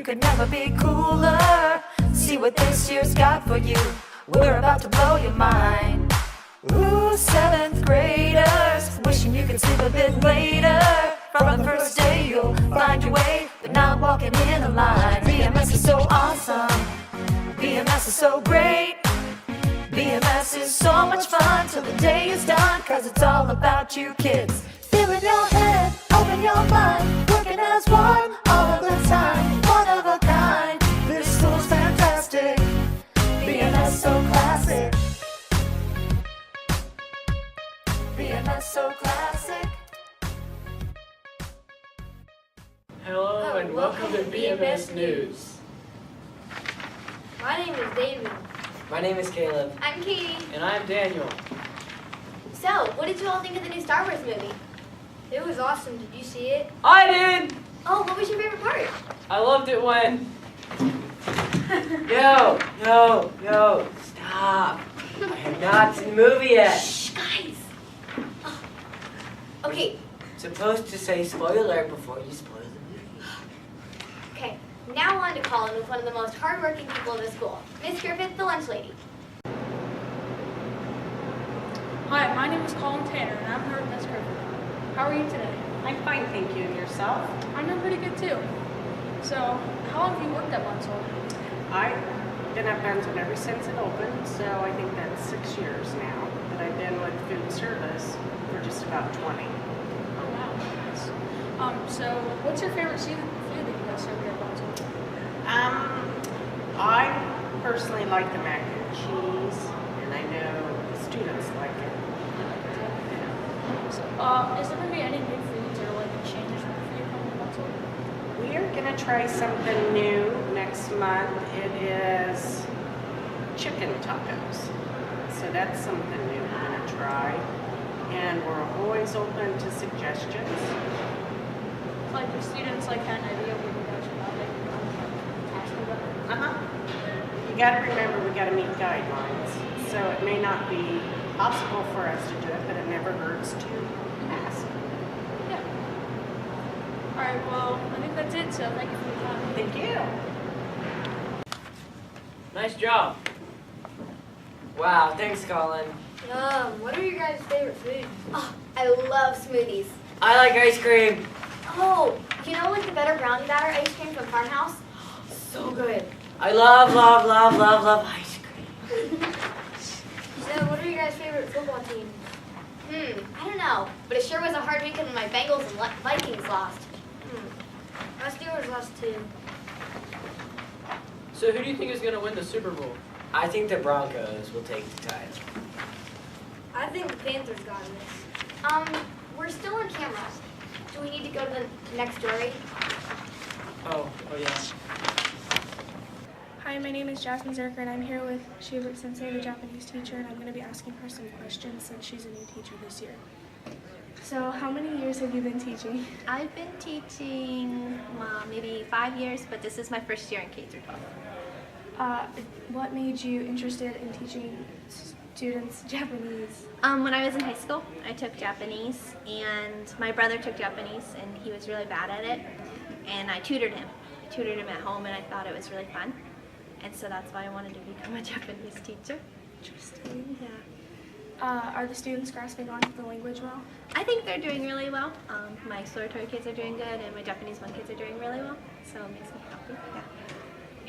could never be cooler. See what this year's got for you. We're about to blow your mind. Ooh, 7th graders, wishing you could sleep a bit later. From the first day you'll find your way, but not walking in a line. BMS is so awesome, BMS is so great. BMS is so much fun till the day is done, cause it's all about you kids. Filling your head, open your mind, working as one all of the time. One of a kind, this school's fantastic. BMS so classic. BMS so classic. Hello and welcome to BMS News. My name is David. My name is Caleb. I'm Katie. And I'm Daniel. So, what did you all think of the new Star Wars movie? It was awesome. Did you see it? I did! Oh, what was your favorite part? I loved it when... Yo, stop. I have not seen the movie yet. Shh, guys. Oh. Okay, Supposed to say spoiler before you spoil the movie. okay. Now on to Colin with one of the most hardworking people in the school, Miss Griffith, the lunch lady. Hi, my name is Colin Tanner, and I'm here with Miss Griffith. How are you today? I'm fine, thank you. And yourself? I'm doing pretty good too. So, how long have you worked at Bunsold? I've been at Bunsold ever since it opened, so I think that's 6 years now. But I've been with food service for just about 20. Oh wow, nice. So what's your favorite food that you guys serve here at Bunsold? I personally like the mac and cheese, and I know the students like it. So, is there going to be any new foods or like changes for you coming to Bunsold? We are going to try something new next month. It is chicken tacos. So that's something new we're going to try. And we're always open to suggestions. Like the students like had an idea of what you guys should have, they can ask you about it. You got to remember we got to meet guidelines. So it may not be possible for us to do it, but it never hurts to ask. Yeah. Alright, well, I think that's it, so thank you for your time. Thank you. Nice job. Wow, thanks, Colin. What are your guys' favorite foods? Oh, I love smoothies. I like ice cream. Oh, you know like the better brownie batter ice cream from Farmhouse? So good. I love ice cream. So, what are your guys' favorite football teams? I don't know, but it sure was a hard weekend when my Bengals and Vikings lost. My Steelers lost too. So who do you think is going to win the Super Bowl? I think the Broncos will take the title. I think the Panthers got this. We're still on camera. Do we need to go to the next story? Oh yeah. Hi, my name is Jasmine Zerker, and I'm here with Shubert Sensei, the Japanese teacher, and I'm going to be asking her some questions since she's a new teacher this year. So, how many years have you been teaching? I've been teaching maybe 5 years, but this is my first year in K through 12. What made you interested in teaching students Japanese? When I was in high school, I took Japanese, and my brother took Japanese, and he was really bad at it, and I tutored him. I tutored him at home, and I thought it was really fun, and so that's why I wanted to become a Japanese teacher. Interesting. Yeah. Are the students grasping onto the language well? I think they're doing really well. My exploratory kids are doing good, and my Japanese 1 kids are doing really well, so it makes me happy. Yeah.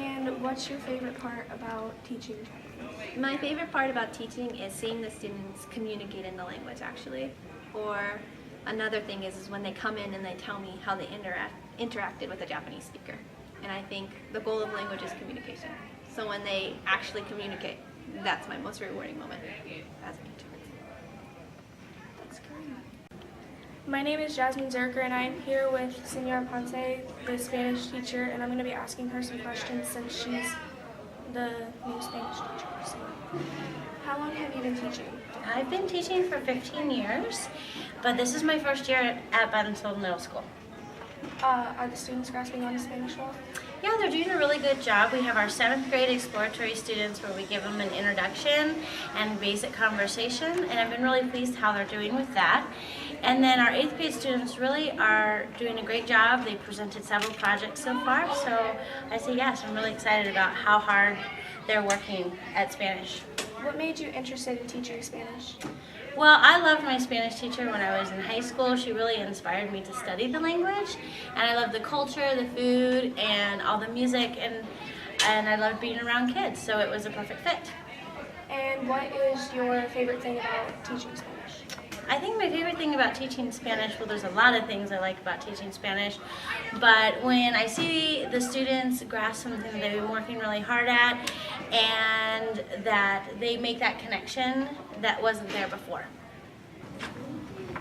And what's your favorite part about teaching Japanese? My favorite part about teaching is seeing the students communicate in the language, actually. Or another thing is when they come in and they tell me how they interacted with a Japanese speaker. And I think the goal of language is communication. So when they actually communicate, that's my most rewarding moment as a teacher. That's great. My name is Jasmine Zerker, and I'm here with Senora Ponce, the Spanish teacher, and I'm going to be asking her some questions since she's the new Spanish teacher. So, how long have you been teaching? I've been teaching for 15 years, but this is my first year at Bunsold Middle School. Are the students grasping on to Spanish well? Yeah, they're doing a really good job. We have our 7th grade exploratory students where we give them an introduction and basic conversation, and I've been really pleased how they're doing with that. And then our 8th grade students really are doing a great job. They presented several projects so far, so I say yes, I'm really excited about how hard they're working at Spanish. What made you interested in teaching Spanish? Well, I loved my Spanish teacher when I was in high school. She really inspired me to study the language, and I loved the culture, the food, and all the music, and I loved being around kids, so it was a perfect fit. And what is your favorite thing about teaching Spanish? I think my favorite thing about teaching Spanish, well, there's a lot of things I like about teaching Spanish, but when I see the students grasp something that they've been working really hard at and that they make that connection that wasn't there before.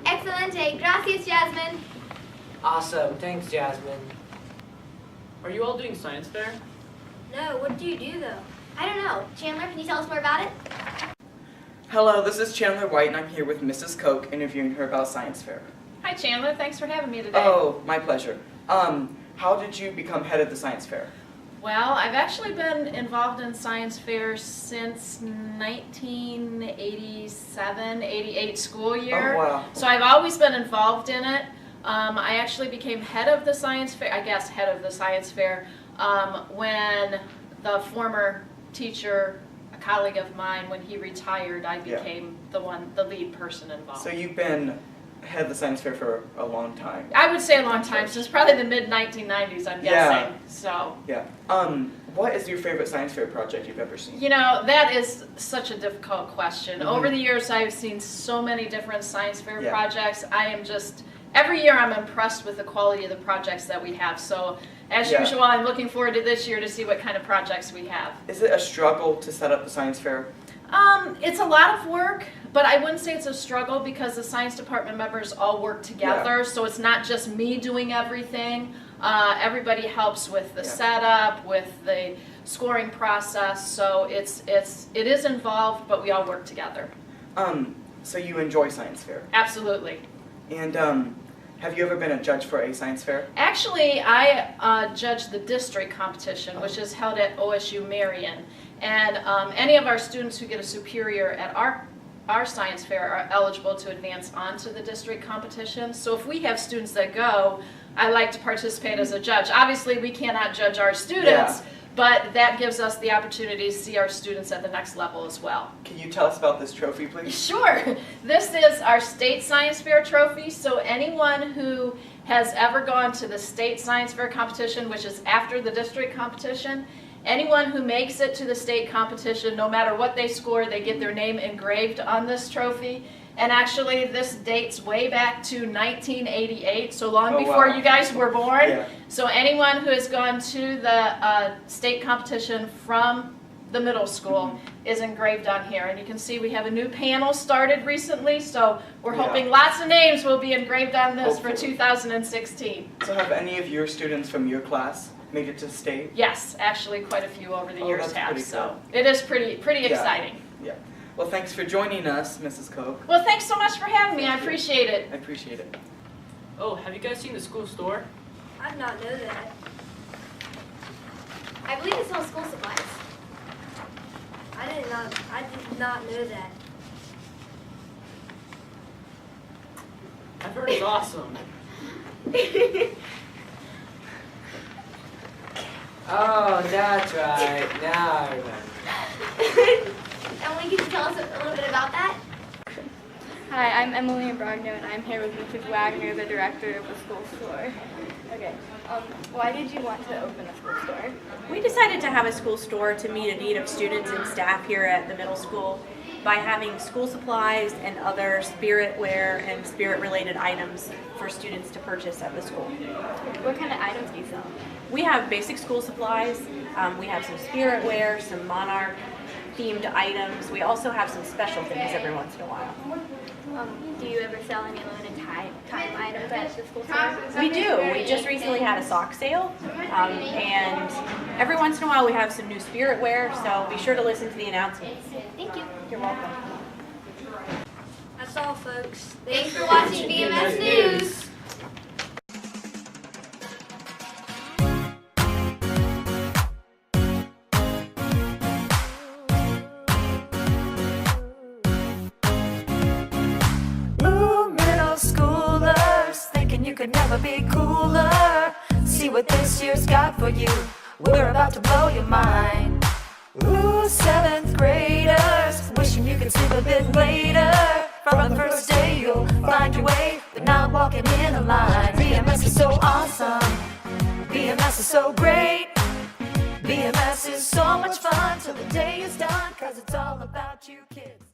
Excelente. Gracias, Jasmine. Awesome. Thanks, Jasmine. Are you all doing science fair? No, what do you do though? I don't know. Chandler, can you tell us more about it? Hello, this is Chandler White, and I'm here with Mrs. Koch interviewing her about science fair. Hi Chandler, thanks for having me today. Oh, my pleasure. How did you become head of the science fair? Well, I've actually been involved in science fairs since 1987, 88 school year. Oh, wow. So I've always been involved in it. I actually became head of the science fair, when the former teacher, a colleague of mine, when he retired, I became the lead person involved. So you've been head of the science fair for a long time. I would say a long time, since probably the mid-1990s, I'm guessing. So. Yeah. What is your favorite science fair project you've ever seen? You know, that is such a difficult question. Over the years, I've seen so many different science fair projects. Every year I'm impressed with the quality of the projects that we have. So, as usual, I'm looking forward to this year to see what kind of projects we have. Is it a struggle to set up the science fair? It's a lot of work, but I wouldn't say it's a struggle because the science department members all work together. So it's not just me doing everything. Everybody helps with the setup, with the scoring process. So it is involved, but we all work together. So you enjoy science fair? Absolutely. And have you ever been a judge for a science fair? Actually, I judge the district competition, which is held at OSU Marion. And any of our students who get a superior at our science fair are eligible to advance onto the district competition. So if we have students that go, I like to participate as a judge. Obviously, we cannot judge our students, but that gives us the opportunity to see our students at the next level as well. Can you tell us about this trophy, please? Sure. This is our state science fair trophy. So anyone who has ever gone to the state science fair competition, which is after the district competition, anyone who makes it to the state competition, no matter what they score, they get their name engraved on this trophy. And actually, this dates way back to 1988, so long before you guys were born. Yeah. So anyone who has gone to the state competition from the middle school is engraved on here. And you can see we have a new panel started recently, so we're hoping lots of names will be engraved on this for 2016. So have any of your students from your class made it to state? Yes, actually quite a few over the years have, pretty so cool. it is pretty exciting. Yeah. Well, thanks for joining us, Mrs. Koch. Well, thanks so much for having me. I appreciate it. I appreciate it. Oh, have you guys seen the school store? I did not know that. I believe it sells school supplies. I did not know that. I've heard it's awesome. Oh, that's right. Now I remember. Emily, can you tell us a little bit about that? Hi, I'm Emily Imbrogno, and I'm here with Mrs. Wagner, the director of the school store. Okay, why did you want to open a school store? We decided to have a school store to meet a need of students and staff here at the middle school by having school supplies and other spirit wear and spirit-related items for students to purchase at the school. What kind of items do you sell? We have basic school supplies, we have some spirit wear, some monarch themed items. We also have some special things every once in a while. Do you ever sell any limited time items at the school store? We do. We just recently had a sock sale, and every once in a while we have some new spirit wear, so be sure to listen to the announcements. Thank you. You're welcome. That's all, folks. Thanks for watching BMS News. could never be cooler. See what this year's got for you. We're about to blow your mind. Ooh, 7th graders, wishing you could sleep a bit later. From the first day you'll find your way, but not walking in a line. BMS is so awesome. BMS is so great. BMS is so much fun till the day is done, 'cause it's all about you kids.